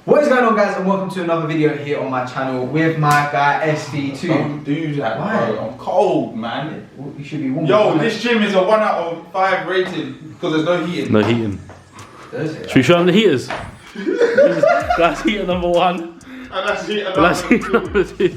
What is going on, guys, and welcome to another video here on my channel with my guy SV2. Don't do that, bro. I'm cold, man. You should be warm. Yo, this gym is a 1 out of 5 rating because there's no heating. No heating. Should we show them the heaters? That's heater number 1. And that's heater number 2.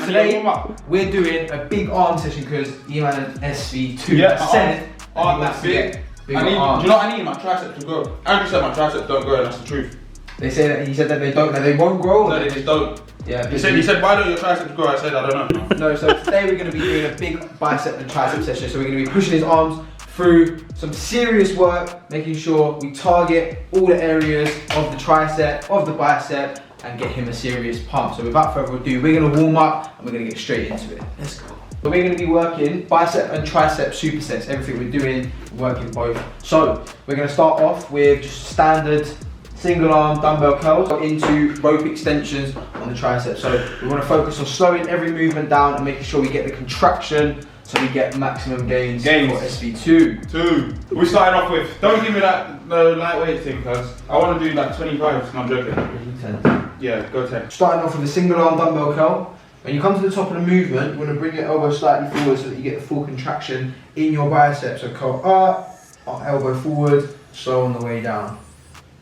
Today we're doing a big arm session because Eman and SV2 said that's big. Do you know what I need? My triceps to grow. Andrew said my triceps don't grow, and that's the truth. He said that they don't, that they won't grow. No, they just don't. Yeah. He said, why don't your triceps grow? I said, I don't know. No, so today we're going to be doing a big bicep and tricep session. So we're going to be pushing his arms through some serious work, making sure we target all the areas of the tricep, of the bicep, and get him a serious pump. So without further ado, we're going to warm up and we're going to get straight into it. Let's go. So we're going to be working bicep and tricep supersets. Everything we're doing, working both. So we're going to start off with just standard single arm dumbbell curls into rope extensions on the tricep. So we want to focus on slowing every movement down and making sure we get the contraction so we get maximum gains. For SV2. 2. We're starting off with, don't give me that lightweight thing, cuz I want to do like 25. No, I'm joking. 10. Yeah, go 10. Starting off with a single arm dumbbell curl. When you come to the top of the movement, you want to bring your elbow slightly forward so that you get the full contraction in your biceps. So curl up, elbow forward, slow on the way down.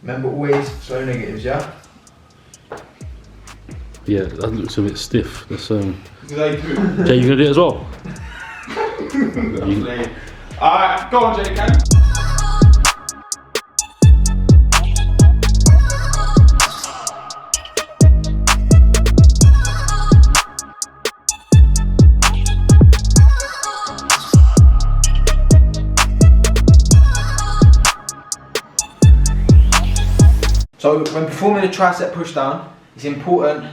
Remember, always slow negatives, yeah? Yeah, that looks a bit stiff. That's They do. Jay, you gonna do it as well? Alright, go on, Jay, can. So when performing a tricep pushdown, it's important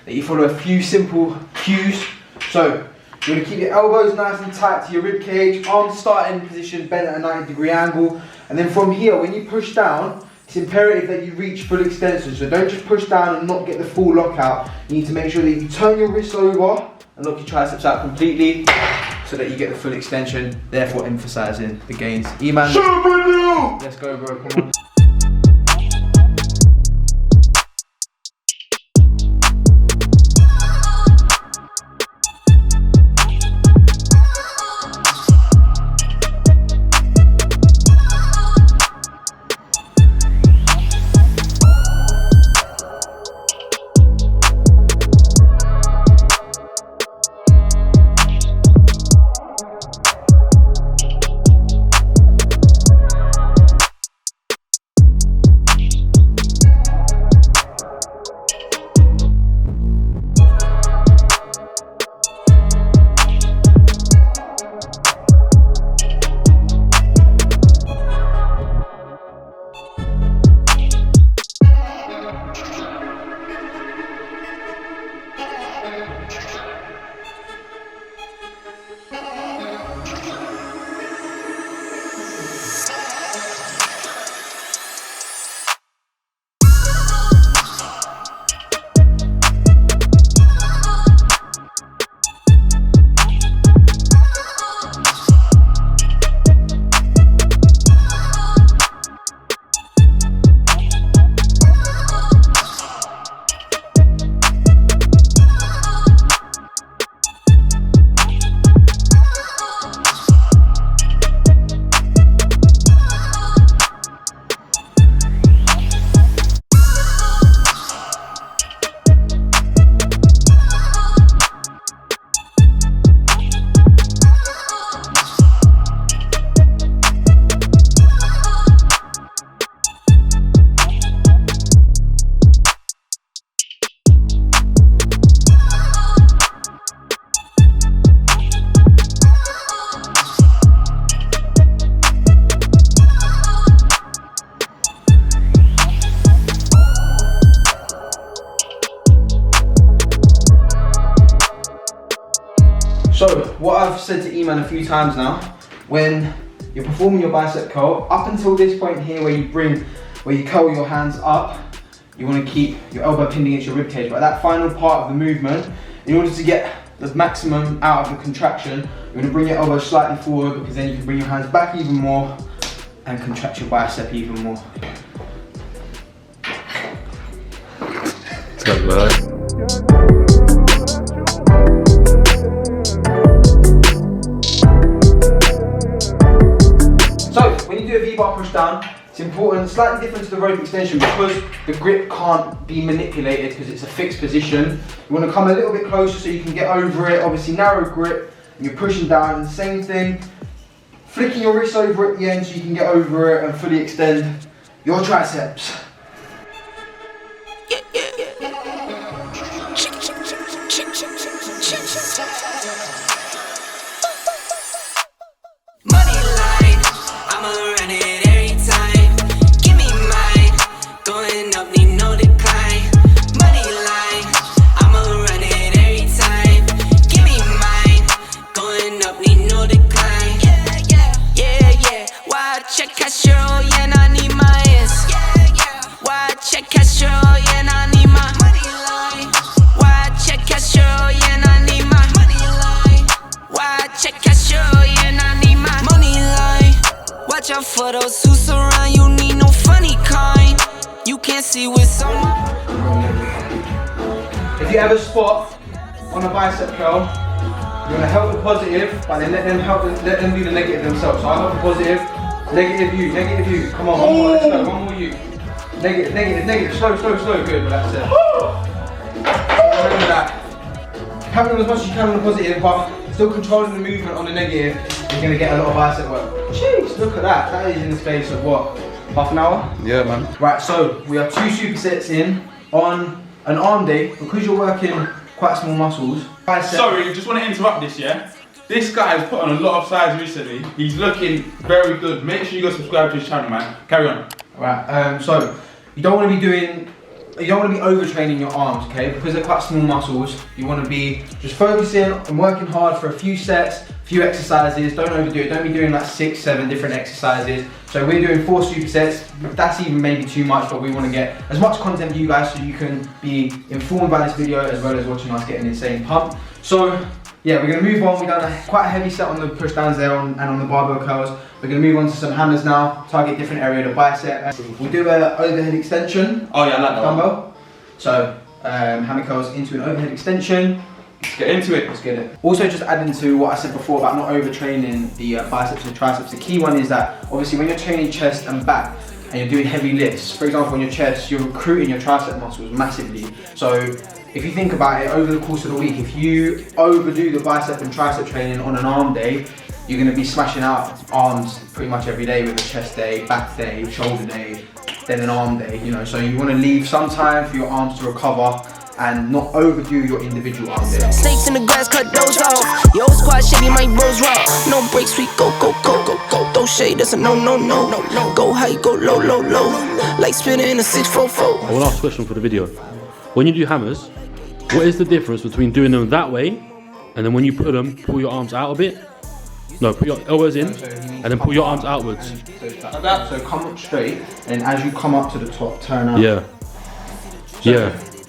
that you follow a few simple cues. So you want to keep your elbows nice and tight to your rib cage, arms starting position, bent at a 90-degree angle, and then from here, when you push down, it's imperative that you reach full extension. So don't just push down and not get the full lockout. You need to make sure that you turn your wrists over and lock your triceps out completely so that you get the full extension, therefore emphasizing the gains. Eman, let's go, bro, come on. So, what I've said to Eman a few times now, when you're performing your bicep curl, up until this point here where you curl your hands up, you want to keep your elbow pinned against your ribcage. But that final part of the movement, in order to get the maximum out of the contraction, you're going to bring your elbow slightly forward because then you can bring your hands back even more and contract your bicep even more. So, when you do a V-bar push down, it's important, slightly different to the rope extension because the grip can't be manipulated because it's a fixed position. You want to come a little bit closer so you can get over it, obviously narrow grip, and you're pushing down, same thing. Flicking your wrist over at the end so you can get over it and fully extend your triceps. For those who surround you, need no funny kind. You can't see what's on. If you ever spot on a bicep curl, you want to help the positive, but then let them do the negative themselves. So I help the positive, negative you. Come on, one more, let's go, one more you. Negative, slow, good, but that's it. Remember that. Help them as much as you can on the positive, but still controlling the movement on the negative. You're going to get a lot of bicep work. Jeez, look at that. That is in the space of what? Half an hour? Yeah, man. Right, so we have 2 supersets in on an arm day because you're working quite small muscles. Bicep. Sorry, just want to interrupt this, yeah? This guy has put on a lot of size recently. He's looking very good. Make sure you go subscribe to his channel, man. Carry on. Right, so you don't want to be overtraining your arms, okay? Because they're quite small muscles, you want to be just focusing and working hard for a few sets, few exercises. Don't overdo it. Don't be doing like 6, 7 different exercises. So we're doing 4 supersets. That's even maybe too much, but we want to get as much content for you guys so you can be informed by this video as well as watching us get an insane pump. So yeah, we're going to move on. We've done quite a heavy set on the push downs there and on the barbell curls. We're going to move on to some hammers now. Target different area of the bicep. We'll do an overhead extension. Oh yeah, I like that dumbbell. one. So hammer curls into an overhead extension. Let's get into it. Let's get it. Also, just adding to what I said before about not overtraining the biceps and triceps. The key one is that obviously when you're training chest and back and you're doing heavy lifts, for example, on your chest, you're recruiting your tricep muscles massively. So if you think about it, over the course of the week, if you overdo the bicep and tricep training on an arm day, you're going to be smashing out arms pretty much every day with a chest day, back day, shoulder day, then an arm day, you know. So you want to leave some time for your arms to recover and not overdo your individual arm day. Snakes in the grass, cut those off. Yo, squad shady, my bros raw. No breaks, we go. Throw shade, that's a no. Go high, go low. Like spinning in a 644. I will ask a question for the video. When you do hammers, what is the difference between doing them that way and then when you put them, pull your arms out a bit? No, put your elbows in and then pull your arms outwards. So come up straight, and as you come up to the top, turn out. Yeah.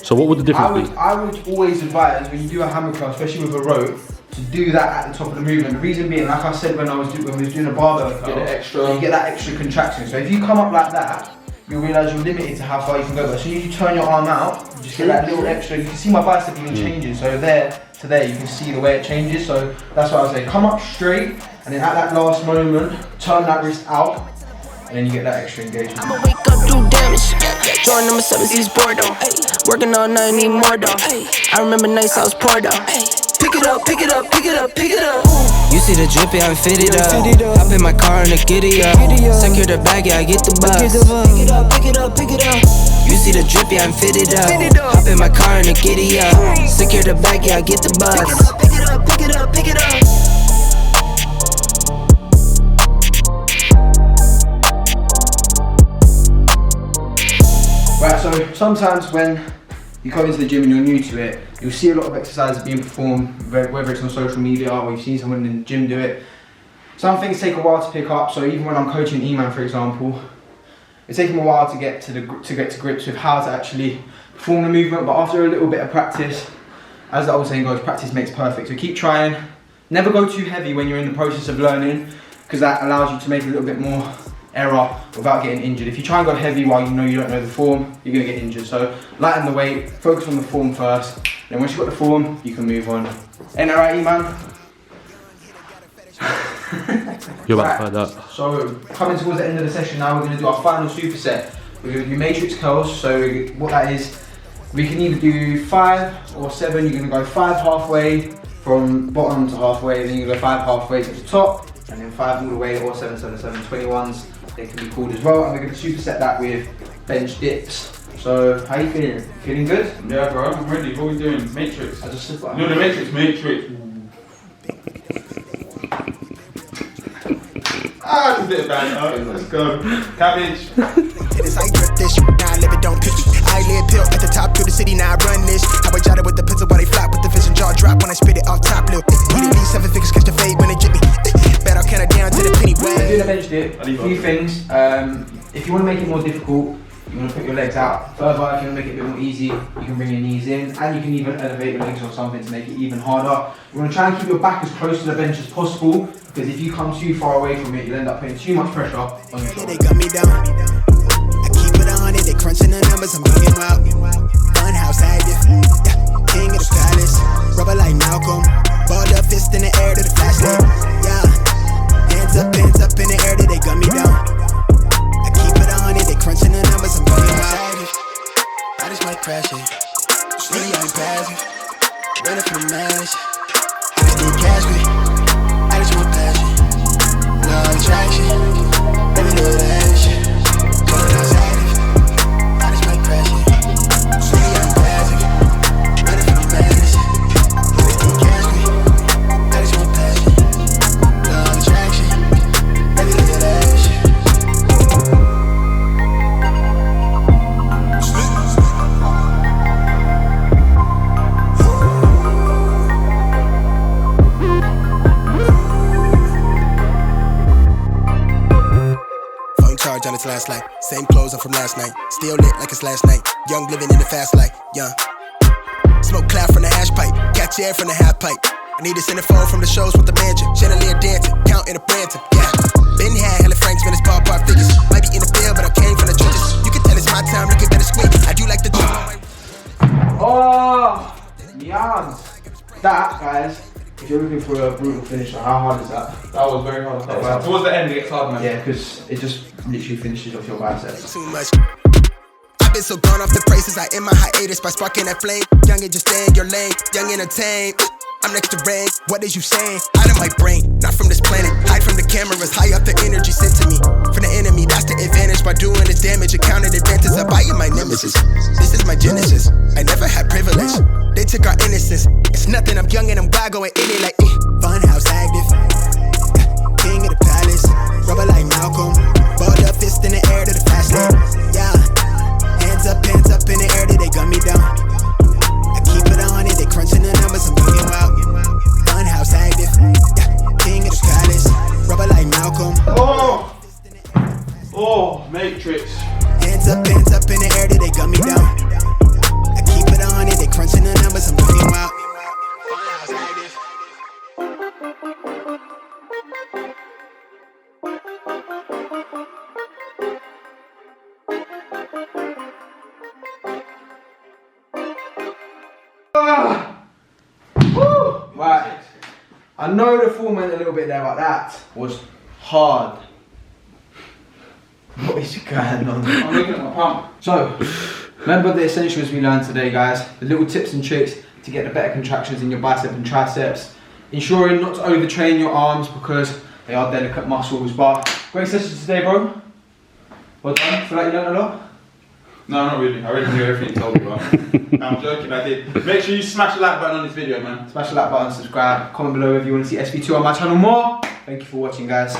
So what would the difference be? I would always advise when you do a hammer curl, especially with a rope, to do that at the top of the movement. The reason being, like I said when we was doing a barbell curl, you get that extra contraction. So if you come up like that, you'll realise you're limited to how far you can go. But as soon as you turn your arm out, you just get that little extra. You can see my bicep even changing. So there to there, you can see the way it changes. So that's why I say come up straight, and then at that last moment, turn that wrist out, and then you get that extra engagement. I'ma wake up, do damage. Drawing number 7, see this board though. Working all night, need more though. I remember nights I was poor though. Pick it up. You see the drip, yeah, I'm fitted up. Hop in my car and I get it up. Secure the bag, yeah, I get the bus. Pick it up. You see the drip, yeah, I'm fitted up. Hop in my car and I get it up. Secure the bag, yeah, I get the bus. Pick it up. Right, so sometimes when you go into the gym and you're new to it, you'll see a lot of exercises being performed, whether it's on social media or you've seen someone in the gym do it. Some things take a while to pick up, so even when I'm coaching E-Man, for example, it's taken a while to get to grips with how to actually perform the movement, but after a little bit of practice, as the old saying goes, practice makes perfect. So keep trying. Never go too heavy when you're in the process of learning, because that allows you to make a little bit more error without getting injured. If you try and go heavy while you don't know the form, you're gonna get injured. So lighten the weight, focus on the form first. Then once you've got the form, you can move on. Ain't that right, E-man? You're about to find out. So coming towards the end of the session now, we're gonna do our final superset. We're gonna do matrix curls. So what that is, we can either do 5 or 7. You're gonna go 5 halfway from bottom to halfway, then you go 5 halfway to the top, and then 5 all the way, or 7, 7, 7, 21s. They can be called as well. And we're gonna superset that with bench dips. So how you feeling? Feeling good? Yeah, bro, I'm ready. What are we doing? Matrix. I just said that. No, the matrix. Ah, it's a bit bad. Let's go. Cabbage. It's like drip this now I live it, don't pitch. I live pill at the top through the city, now I run this. How I jotted with the pencil while they flop with the vision, jaw drop when I spit it off top. Little need at least 7 figures, catch the fade when they jit me. Bet I'll count it down to the penny way. Doing a bench dip, a few things. If you want to make it more difficult, you want to put your legs out further. If you want to make it a bit more easy, you can bring your knees in, and you can even elevate your legs or something to make it even harder. You want to try and keep your back as close to the bench as possible, because if you come too far away from it, you'll end up putting too much pressure on your shoulders. They got me down. I keep it 100, they crunching the numbers, I'm bringing out. Fun house active, king of the palace. Rubber like Malcolm, balled up fist in the air to the flashlight. Yeah, hands up in the air, they got me down. I keep it 100, they crunching the numbers, I'm bringing out. I just might crash it. Really ain't passive. Running from the mash. I just need cash me. I just want passion. No attraction. Baby, do that shit. Going outside it. I just might crash it. Really ain't passive. Running from the mash. I just need cash me. I just want passion. No attraction. Baby, do that shit. Charge on its last light. Same clothes, I'm from last night. Still lit like it's last night. Young living in the fast life. Young. Smoke cloud from the hash pipe. Catch air from the half pipe. I need to send a phone from the shows with the mansion. Chandelier dancing. Counting a Branton. Yeah. Been had hella Franks, Venice ballpark figures. Might be in the field, but I came from the trenches. You can tell it's my time, looking better squeak. I do like the Oh, yams. That, guys, if you're looking for a brutal finisher, how hard is that? That was very hard. Towards the end, it gets hard, man. Yeah, because it just literally finishes off your biceps. too much. I've been so gone off the prices, I end my hiatus by sparking that flame. Young and just stay in your lane, young entertained. I'm next to rain, what is you saying? Out of my brain, not from this planet. Hide from the cameras, high up the energy sent to me. From the enemy, that's the advantage. By doing this damage, accounted advantage. I buy you my nemesis. This is my genesis, I never had privilege. They took our innocence, it's nothing, I'm young and I'm wild, going in it like Fun house active, king of the palace. Rubber like Malcolm, balled up fist in the air to the fast lane. Yeah, hands up in the air, they gun me down. I keep it 100, they crunching the numbers, I'm bringing out. Fun house active, king of the palace. Rubber like Malcolm. Oh, matrix. Hands up in the air, they gun me down. I keep it 100, they crunching the numbers, I'm bringing out. Fun house active. Right, I know the form went a little bit there, but that was hard. What is going on? I'm looking at my pump. So, remember the essentials we learned today, guys. The little tips and tricks to get the better contractions in your bicep and triceps. Ensuring not to overtrain your arms because they are delicate muscles. But great sessions today, bro. Well done. Feel like you learned a lot? No, not really. I already knew everything you told me, bro. I'm joking, I did. Make sure you smash the like button on this video, man. Smash the like button, subscribe, comment below if you want to see SV2 on my channel more. Thank you for watching, guys.